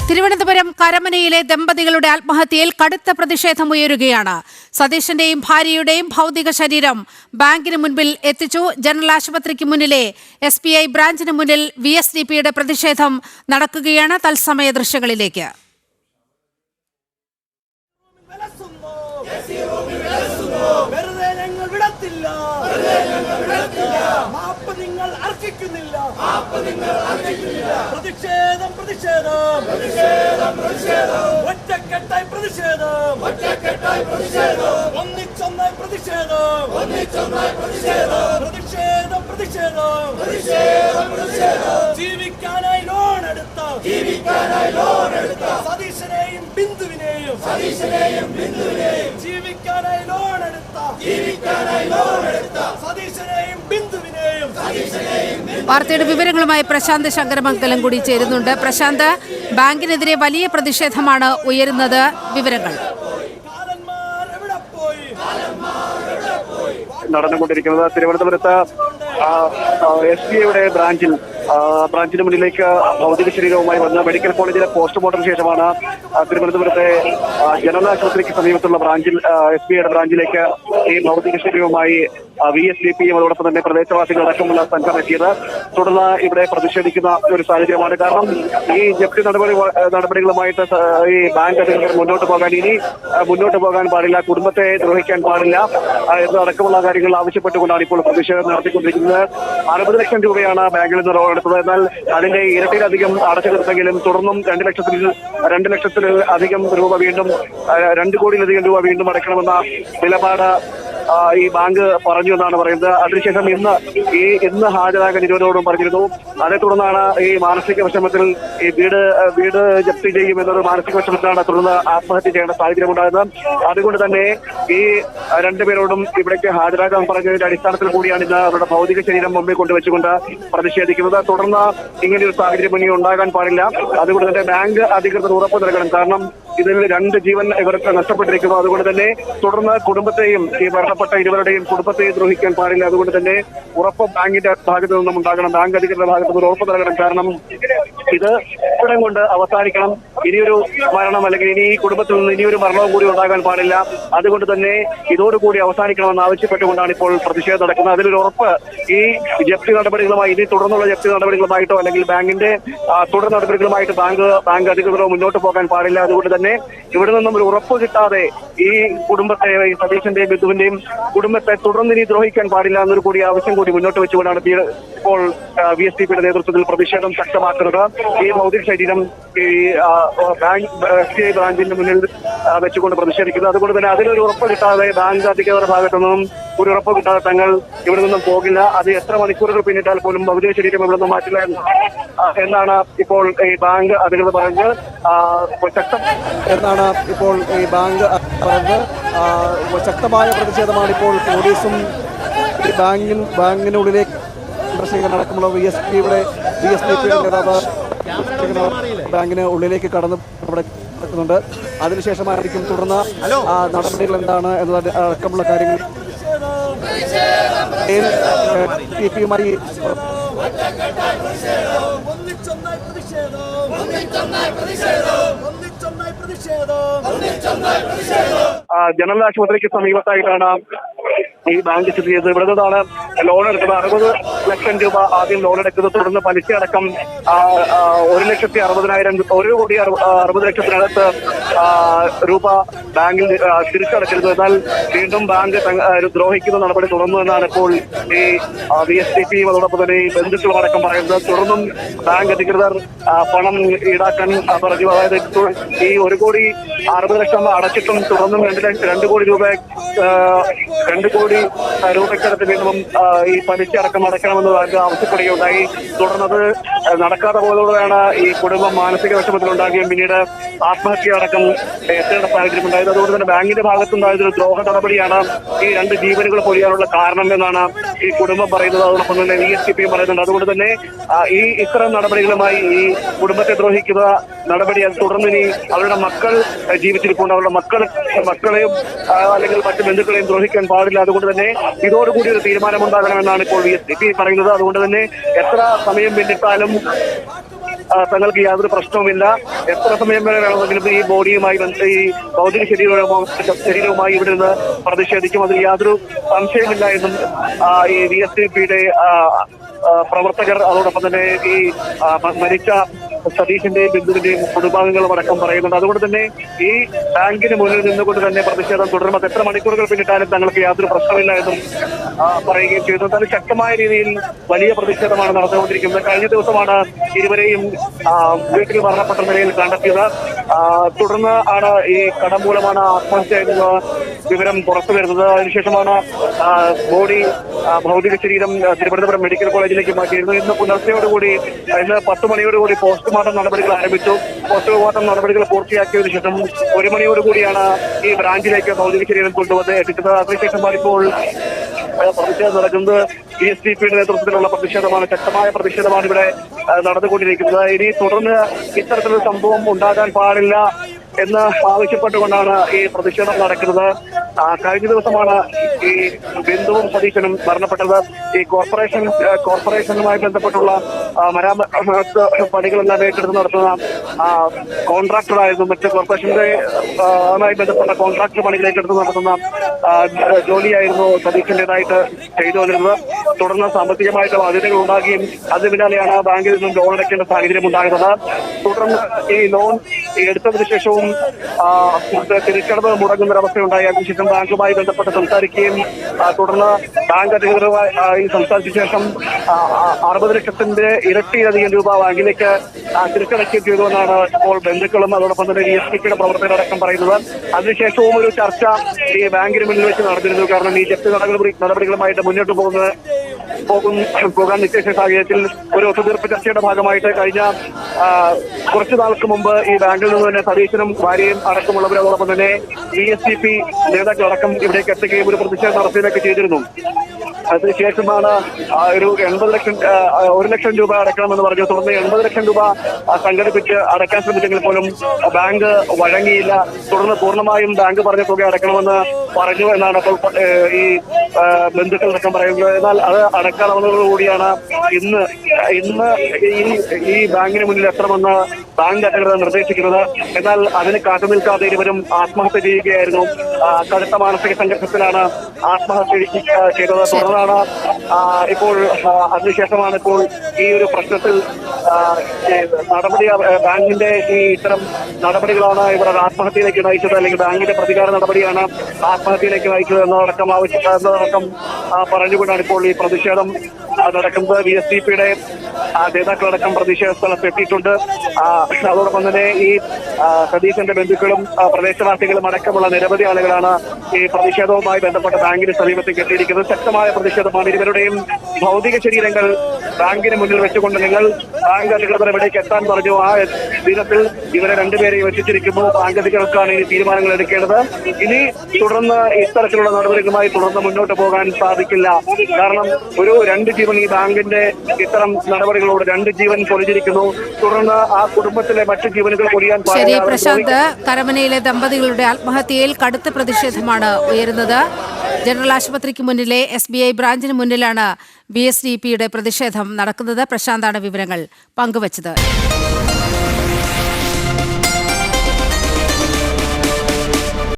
തിരുവനന്തപുരം കരമനയിലെ ദമ്പതികളുടെ ആത്മഹത്യയിൽ കടുത്ത പ്രതിഷേധമുയരുകയാണ്. സതീശന്റെയും ഭാര്യയുടെയും ഭൗതിക ശരീരം ബാങ്കിന് മുൻപിൽ എത്തിച്ചു. ജനറൽ ആശുപത്രിക്ക് മുന്നിലെ SBI ബ്രാഞ്ചിന് മുന്നിൽ VSDPയുടെ പ്രതിഷേധം നടക്കുകയാണ്. തത്സമയ ദൃശ്യങ്ങളിലേക്ക്. ജീവിക്കാനായി ലോൺ എടുത്ത സതീശനെയും ബിന്ദുവിനെയും ജീവിക്കാനായി ലോൺ എടുത്ത സതീശനെയും ബിന്ദുവിനെയും. വാർത്തയുടെ വിവരങ്ങളുമായി പ്രശാന്ത് ശങ്കരമംഗലം കൂടി ചേരുന്നുണ്ട്. പ്രശാന്ത്, ബാങ്കിനെതിരെ വലിയ പ്രതിഷേധമാണ് ഉയരുന്നത്. വിവരങ്ങൾ നടന്നുകൊണ്ടിരിക്കുന്നത് തിരുവനന്തപുരത്ത് SBIയുടെ ബ്രാഞ്ചിന് മുന്നിലേക്ക് ഭൗതിക ശരീരവുമായി വന്ന മെഡിക്കൽ കോളേജിലെ പോസ്റ്റ്മോർട്ടം ശേഷമാണ് തിരുവനന്തപുരത്തെ ജനറൽ ആശുപത്രിക്ക് സമീപത്തുള്ള SBIയുടെ ബ്രാഞ്ചിലേക്ക് ഈ ഭൗതിക ശരീരവുമായി VSDPയും അതോടൊപ്പം തന്നെ പ്രദേശവാസികളടക്കമുള്ള സംഘം എത്തിയത്. തുടർന്ന് ഇവിടെ പ്രതിഷേധിക്കുന്ന ഒരു സാഹചര്യമാണ്. കാരണം ഈ ജപ്തി നടപടികളുമായിട്ട് ഈ ബാങ്ക് അധികൃതർ മുന്നോട്ട് പോകാൻ പാടില്ല, കുടുംബത്തെ ദ്രോഹിക്കാൻ പാടില്ല എന്നടക്കമുള്ള കാര്യങ്ങൾ ആവശ്യപ്പെട്ടുകൊണ്ടാണ് ഇപ്പോൾ പ്രതിഷേധം നടത്തിക്കൊണ്ടിരിക്കുന്നത്. 60 ലക്ഷം രൂപയാണ് ബാങ്കിൽ നിന്ന് ലോൺ എടുത്തത്. എന്നാൽ അതിന്റെ ഇരട്ടിയിലധികം അടച്ചു തീർത്തെങ്കിലും തുടർന്നും 2 ലക്ഷത്തിൽ അധികം രൂപ വീണ്ടും 2 കോടിയിലധികം രൂപ വീണ്ടും അടയ്ക്കണമെന്ന നിലപാട് ഈ ബാങ്ക് പറഞ്ഞു എന്നാണ് പറയുന്നത്. അതിനുശേഷം ഇന്ന് ഹാജരാകാൻ ഇരുവരോടും പറഞ്ഞിരുന്നു. അതേ തുടർന്നാണ് ഈ മാനസിക വിഷമത്തിൽ ഈ വീട് ജപ്തി ചെയ്യും എന്നൊരു മാനസിക വിഷമത്തിലാണ് തുടർന്ന് ആത്മഹത്യ ചെയ്യേണ്ട സാഹചര്യം ഉണ്ടായത്. അതുകൊണ്ട് തന്നെ ഈ രണ്ടുപേരോടും ഇവിടേക്ക് ഹാജരാകാൻ പറഞ്ഞതിന്റെ അടിസ്ഥാനത്തിൽ കൂടിയാണ് ഇന്ന് അവരുടെ ഭൗതിക ശരീരം മുമ്പിൽ കൊണ്ടുവച്ചുകൊണ്ട് പ്രതിഷേധിക്കുന്നത്. തുടർന്ന് ഇങ്ങനെയൊരു സാഹചര്യം ഇനി ഉണ്ടാകാൻ പാടില്ല. അതുകൊണ്ട് തന്നെ ബാങ്ക് അധികൃതർ ഉറപ്പ് നൽകണം. കാരണം ഇതിൽ 2 ജീവൻ ഇവർക്ക് നഷ്ടപ്പെട്ടിരിക്കുന്നു. അതുകൊണ്ട് തന്നെ തുടർന്ന് കുടുംബത്തെയും ഈ മരണപ്പെട്ട ഇരുവരുടെയും കുടുംബത്തെ ദ്രോഹിക്കാൻ പാടില്ല. അതുകൊണ്ട് തന്നെ ഉറപ്പ് ബാങ്കിന്റെ ഭാഗത്തു നിന്നും ഉണ്ടാകണം, ബാങ്ക് അധികൃതരുടെ ഭാഗത്തു നിന്ന് ഉറപ്പ് നൽകണം. കാരണം ഇത് ഇവിടം കൊണ്ട് അവസാനിക്കണം. ഇനിയൊരു മരണം അല്ലെങ്കിൽ ഇനി ഈ കുടുംബത്തിൽ നിന്ന് ഇനിയൊരു മരണവും കൂടി ഉണ്ടാകാൻ പാടില്ല. അതുകൊണ്ട് തന്നെ ഇതോടുകൂടി അവസാനിക്കണമെന്ന് ആവശ്യപ്പെട്ടുകൊണ്ടാണ് ഇപ്പോൾ പ്രതിഷേധം നടക്കുന്നത്. അതിലൊരു ഉറപ്പ് ഈ ജപ്തി നടപടികളുമായി ഇനി തുടർന്നുള്ള ജപ്തി നടപടികളുമായിട്ടോ അല്ലെങ്കിൽ ബാങ്കിന്റെ തുടർ നടപടികളുമായിട്ട് ബാങ്ക് അധികൃതരോ മുന്നോട്ട് പോകാൻ പാടില്ല. അതുകൊണ്ട് തന്നെ ഇവിടെ നിന്നും ഒരു ഉറപ്പ് കിട്ടാതെ ഈ കുടുംബത്തെ ഈ സതീശന്റെയും ബിന്ദുവിന്റെയും കുടുംബത്തെ തുടർന്ന് ഇനി ദ്രോഹിക്കാൻ പാടില്ല എന്നൊരു കൂടി ആവശ്യം കൂടി മുന്നോട്ട് വെച്ചുകൊണ്ടാണ് ഇപ്പോൾ VSDPയുടെ നേതൃത്വത്തിൽ പ്രതിഷേധം ശക്തമാക്കുന്നത്. ഈ ഭൗതിക ശരീരം ഈ SBI ബ്രാഞ്ചിന്റെ മുന്നിൽ വെച്ചുകൊണ്ട് പ്രതിഷേധിക്കുന്നത്. അതുകൊണ്ട് തന്നെ അതിലൊരു ഉറപ്പ് കിട്ടാതെ ബാങ്ക് അധികൃതരുടെ ഭാഗത്തു നിന്നും ഒരു ഉറപ്പ് കിട്ടാതെ തങ്ങൾ ഇവിടെ നിന്നും പോകില്ല. അത് എത്ര മണിക്കൂറുകൾ പിന്നിട്ടാൽ പോലും ഭൗതിക ശരീരം ഇവിടെ നിന്നും മാറ്റില്ല എന്നാണ് ഇപ്പോൾ ഈ ബാങ്ക് അധികൃതർ പറഞ്ഞത്. ശക്തമായ പ്രതിഷേധമാണ് ഇപ്പോൾ പോലീസും ബാങ്കിനുള്ളിലേക്ക് ചന്ദ്രശേഖരൻ അടക്കമുള്ള VSDPയുടെ നേതാവ് ബാങ്കിന് ഉള്ളിലേക്ക് കടന്ന് അവിടെ നടക്കുന്നുണ്ട്. അതിനുശേഷമായിരിക്കും തുടർന്ന് നടപടികൾ എന്താണ് എന്നത് അടക്കമുള്ള കാര്യങ്ങൾ യുമായി ജനറൽ ആശുപത്രിക്ക് സമീപത്തായിട്ടാണ് ഈ ബാങ്ക് സ്ഥിതി ചെയ്തത്. ഇവിടെ നിന്നാണ് ലോൺ എടുക്കുന്നത്. 60 ലക്ഷം രൂപ ആദ്യം ലോൺ എടുക്കുന്നത്. തുടർന്ന് പലിശ അടക്കം 1,60,000 1,60 ലക്ഷത്തിനകത്ത് രൂപ ബാങ്കിൽ തിരിച്ചടച്ചിരുന്നു. എന്നാൽ വീണ്ടും ബാങ്ക് ദ്രോഹിക്കുന്ന നടപടി തുടർന്നു എന്നാണ് ഇപ്പോൾ ഈ VSDPയും അതോടൊപ്പം തന്നെ ഈ ബന്ധുക്കളും അടക്കം പറയുന്നത്. തുടർന്നും ബാങ്ക് അധികൃതർ പണം ഈടാക്കാൻ പറഞ്ഞു. അതായത് ഈ 1,60,00,000 അടച്ചിട്ടും തുടർന്നും 2 കോടി രൂപയ്ക്കടുത്ത് വീണ്ടും ഈ പലിശ അടക്കം അടയ്ക്കണമെന്ന് ആവശ്യപ്പെടുകയുണ്ടായി. തുടർന്നത് നടക്കാതെ പോയതോടെയാണ് ഈ കുടുംബം മാനസിക വിഷമത്തിലുണ്ടാകുകയും പിന്നീട് ആത്മഹത്യ അടക്കം എത്തേണ്ട സാഹചര്യം ഉണ്ടായത്. അതുകൊണ്ട് തന്നെ ബാങ്കിന്റെ ഭാഗത്തുണ്ടായതൊരു ദ്രോഹ നടപടിയാണ് ഈ 2 ജീവനുകൾ പൊലിയാനുള്ള കാരണം എന്നാണ് ഈ കുടുംബം പറയുന്നത്. അതോടൊപ്പം തന്നെ VSDPയും പറയുന്നുണ്ട്. അതുകൊണ്ട് തന്നെ ഈ ഇത്തരം നടപടികളുമായി ഈ കുടുംബത്തെ ദ്രോഹിക്കുന്ന നടപടി അത് തുടർന്ന് ഇനി അവരുടെ മക്കൾ ജീവിച്ചിരിപ്പുണ്ട്. അവരുടെ മക്കളെയും അല്ലെങ്കിൽ മറ്റു ബന്ധുക്കളെയും ദ്രോഹിക്കാൻ പാടില്ല. അതുകൊണ്ട് തന്നെ ഇതോടുകൂടി ഒരു തീരുമാനമുണ്ടാകണമെന്നാണ് ഇപ്പോൾ VSDP പറയുന്നത്. അതുകൊണ്ട് തന്നെ എത്ര സമയം പിന്നിട്ടാലും തങ്ങൾക്ക് യാതൊരു പ്രശ്നവുമില്ല, എത്ര സമയം വരെ വേണമെങ്കിലും ഈ ബോഡിയുമായി ഈ ഭൗതിക ശരീരവുമായി ഇവിടെ നിന്ന് പ്രതിഷേധിക്കും, അതിൽ യാതൊരു സംശയമില്ല എന്നും ഈ VSDPയുടെ പ്രവർത്തകർ അതോടൊപ്പം തന്നെ ഈ മരിച്ച സതീഷിന്റെയും ബിന്ദുവിന്റെയും കുടുംബാംഗങ്ങളും അടക്കം പറയുന്നുണ്ട്. അതുകൊണ്ട് തന്നെ ഈ ബാങ്കിന് മുന്നിൽ നിന്നുകൊണ്ട് തന്നെ പ്രതിഷേധം തുടരും. അത് എത്ര മണിക്കൂറുകൾ പിന്നിട്ടാലും തങ്ങൾക്ക് യാതൊരു പ്രശ്നമില്ല എന്നും പറയുകയും ചെയ്തു. എന്നാൽ ശക്തമായ രീതിയിൽ വലിയ പ്രതിഷേധമാണ് നടന്നുകൊണ്ടിരിക്കുന്നത്. കഴിഞ്ഞ ദിവസമാണ് ഇരുവരെയും വീട്ടിൽ മരണപ്പെട്ട നിലയിൽ കണ്ടെത്തിയത്. തുടർന്ന് ആണ് ഈ കടം മൂലമാണ് ആത്മഹത്യ എന്ന വിവരം പുറത്തു വരുന്നത്. അതിനുശേഷമാണ് ബോഡി ഭൗതിക ശരീരം തിരുവനന്തപുരം മെഡിക്കൽ കോളേജിലേക്ക് മാറ്റിയിരുന്നു. ഇന്ന് പുലർച്ചയോടുകൂടി ഇന്ന് 10 മണിയോടുകൂടി പോസ്റ്റ്മോർട്ടം നടപടികൾ ആരംഭിച്ചു. പോസ്റ്റ്മോർട്ടം നടപടികൾ പൂർത്തിയാക്കിയതിനു ശേഷം 1 മണിയോടുകൂടിയാണ് ഈ ബ്രാഞ്ചിലേക്ക് ഭൗതിക ശരീരം കൊണ്ടുവന്ന് എത്തിച്ചത്. അതിനുശേഷമാണ് ഇപ്പോൾ പ്രതിഷേധം നടക്കുന്നത്. VSDPയുടെ നേതൃത്വത്തിലുള്ള പ്രതിഷേധമാണ്, ശക്തമായ പ്രതിഷേധമാണ് ഇവിടെ നടന്നുകൊണ്ടിരിക്കുന്നത്. ഇനി തുടർന്ന് ഇത്തരത്തിലൊരു സംഭവം ഉണ്ടാകാൻ പാടില്ല എന്ന് ആവശ്യപ്പെട്ടുകൊണ്ടാണ് ഈ പ്രതിഷേധം നടക്കുന്നത്. കഴിഞ്ഞ ദിവസമാണ് ഈ ബിന്ദുവും സതീശനും മരണപ്പെട്ടത്. ഈ കോർപ്പറേഷനുമായി ബന്ധപ്പെട്ടുള്ള മരാമത്ത് പണികളെല്ലാം ഏറ്റെടുത്ത് നടത്തുന്ന കോൺട്രാക്ടറായിരുന്നു. മറ്റ് കോർപ്പറേഷന്റെ ബന്ധപ്പെട്ട കോൺട്രാക്ടർ പണികൾ ഏറ്റെടുത്ത് നടത്തുന്ന ജോലിയായിരുന്നു സതീശന്റേതായിട്ട് ചെയ്തുകൊണ്ടിരുന്നത്. തുടർന്ന് സാമ്പത്തികമായിട്ട് ബാധ്യതകൾ ഉണ്ടാകുകയും അതിന് പിന്നാലെയാണ് ബാങ്കിൽ നിന്നും ലോൺ അടയ്ക്കേണ്ട സാഹചര്യം ഉണ്ടാകുന്നത്. തുടർന്ന് ഈ ലോൺ എടുത്തതിനു ശേഷവും തിരിച്ചടവ് മുടങ്ങുന്നൊരവസ്ഥയുണ്ടായി. അതിനുശേഷം ബാങ്കുമായി ബന്ധപ്പെട്ട് സംസാരിക്കുകയും തുടർന്ന് ബാങ്ക് അധികൃതരുമായി സംസാരിച്ച ശേഷം 60 ലക്ഷത്തിന്റെ ഇരട്ടിയിലധികം രൂപ ബാങ്കിലേക്ക് തിരിച്ചടയ്ക്കുകയും ചെയ്തു എന്നാണ് ഇപ്പോൾ ബന്ധുക്കളും അതോടൊപ്പം തന്നെ VSDPയുടെ പ്രവർത്തകരടക്കം പറയുന്നത്. അതിനുശേഷവും ഒരു ചർച്ച ഈ ബാങ്കിന് മുന്നിൽ വെച്ച് നടന്നിരുന്നു. കാരണം ഈ ജപ്തി നടപടികളുമായിട്ട് മുന്നോട്ട് പോകാൻ നിശ്ചയിച്ച സാഹചര്യത്തിൽ ഒരു ഒത്തുതീർപ്പ് ചർച്ചയുടെ ഭാഗമായിട്ട് കഴിഞ്ഞ കുറച്ചു നാൾക്ക് മുമ്പ് ഈ ബാങ്കിൽ നിന്ന് തന്നെ സതീശനും ഭാര്യയും അടക്കമുള്ളവരോടൊപ്പം തന്നെ VSDP നേതാക്കളടക്കം ഇവിടേക്ക് എത്തുകയും ഒരു പ്രതിഷേധം നടത്തുകയൊക്കെ ചെയ്തിരുന്നു. അതിനുശേഷമാണ് ഒരു 1 ലക്ഷം രൂപ അടക്കണമെന്ന് പറഞ്ഞു. തുടർന്ന് 80 ലക്ഷം രൂപ സംഘടിപ്പിച്ച് അടയ്ക്കാൻ ശ്രമിച്ചെങ്കിൽ പോലും ബാങ്ക് വഴങ്ങിയില്ല. തുടർന്ന് പൂർണ്ണമായും ബാങ്ക് പറഞ്ഞ തുക അടക്കണമെന്ന് പറഞ്ഞു എന്നാണ് അപ്പോൾ ഈ ബന്ധുക്കളടക്കം പറയുന്നത്. എന്നാൽ അത് അടക്കാവുന്നതോടുകൂടിയാണ് ഇന്ന് ഈ ബാങ്കിന് മുന്നിൽ എത്തണമെന്ന് ബാങ്ക് അധികൃതർ നിർദ്ദേശിക്കുന്നത്. എന്നാൽ അതിന് കാത്തുനിൽക്കാതെ ഇരുവരും ആത്മഹത്യ ചെയ്യുകയായിരുന്നു. കടുത്ത മാനസിക സംഘർഷത്തിലാണ് ആത്മഹത്യ ചെയ്തത്. തുടർന്നാണ് ഇപ്പോൾ അതിനുശേഷമാണ് ഇപ്പോൾ ഈ ഒരു പ്രശ്നത്തിൽ നടപടി ബാങ്കിന്റെ ഈ ഇത്തരം നടപടികളാണ് ഇവർ ആത്മഹത്യയിലേക്ക് നയിച്ചത്, അല്ലെങ്കിൽ ബാങ്കിന്റെ പ്രതികാര നടപടിയാണ് ആത്മഹത്യയിലേക്ക് നയിച്ചത് എന്നതടക്കം പറഞ്ഞുകൊണ്ടാണ് ഇപ്പോൾ ഈ പ്രതിഷേധം നടക്കുന്നത്. VSDPയുടെ നേതാക്കളടക്കം പ്രതിഷേധ സ്ഥലത്ത് എത്തിയിട്ടുണ്ട്. അതോടൊപ്പം തന്നെ ഈ സതീശന്റെ ബന്ധുക്കളും പ്രദേശവാസികളും അടക്കമുള്ള നിരവധി ആളുകളാണ് ഈ പ്രതിഷേധവുമായി ബന്ധപ്പെട്ട ബാങ്കിന് സമീപത്തേക്ക് എത്തിയിരിക്കുന്നത്. ശക്തമായ പ്രതിഷേധമാണ്. ഇരുവരുടെയും ഭൗതിക ശരീരങ്ങൾ ബാങ്കിന് മുന്നിൽ വെച്ചുകൊണ്ട് നിങ്ങൾ ബാങ്ക് അധികൃതർ ഇവിടേക്ക് എത്താൻ പറഞ്ഞു. ആ ദിനത്തിൽ ഇവരെ രണ്ടുപേരെയും എത്തിച്ചിരിക്കുന്നു. ബാങ്ക് അധികൃതർക്കാണ് ഇനി തീരുമാനങ്ങൾ എടുക്കേണ്ടത്. ഇനി തുടർന്ന് ഇത്തരത്തിലുള്ള നടപടികളുമായി തുടർന്ന് മുന്നോട്ട് പോകാൻ സാധിക്കില്ല. കാരണം ഒരു 2 ജീവൻ ഈ ബാങ്കിന്റെ ഇത്തരം നടപടികളോട് 2 ജീവൻ പൊലിഞ്ഞിരിക്കുന്നു. തുടർന്ന് ആ കുടുംബത്തിലെ മറ്റു ജീവനുകൾ പൊലിയാൻ ശരി പ്രശാന്ത്, കരമനയിലെ ദമ്പതികളുടെ ആത്മഹത്യയിൽ കടുത്ത പ്രതിഷേധമാണ് ഉയരുന്നത്. ജനറൽ ആശുപത്രിക്ക് മുന്നിലെ SBI ബ്രാഞ്ചിന് മുന്നിലാണ് VSDPയുടെ പ്രതിഷേധം നടക്കുന്നത്. പ്രശാന്താണ് വിവരങ്ങൾ പങ്കുവച്ചത്.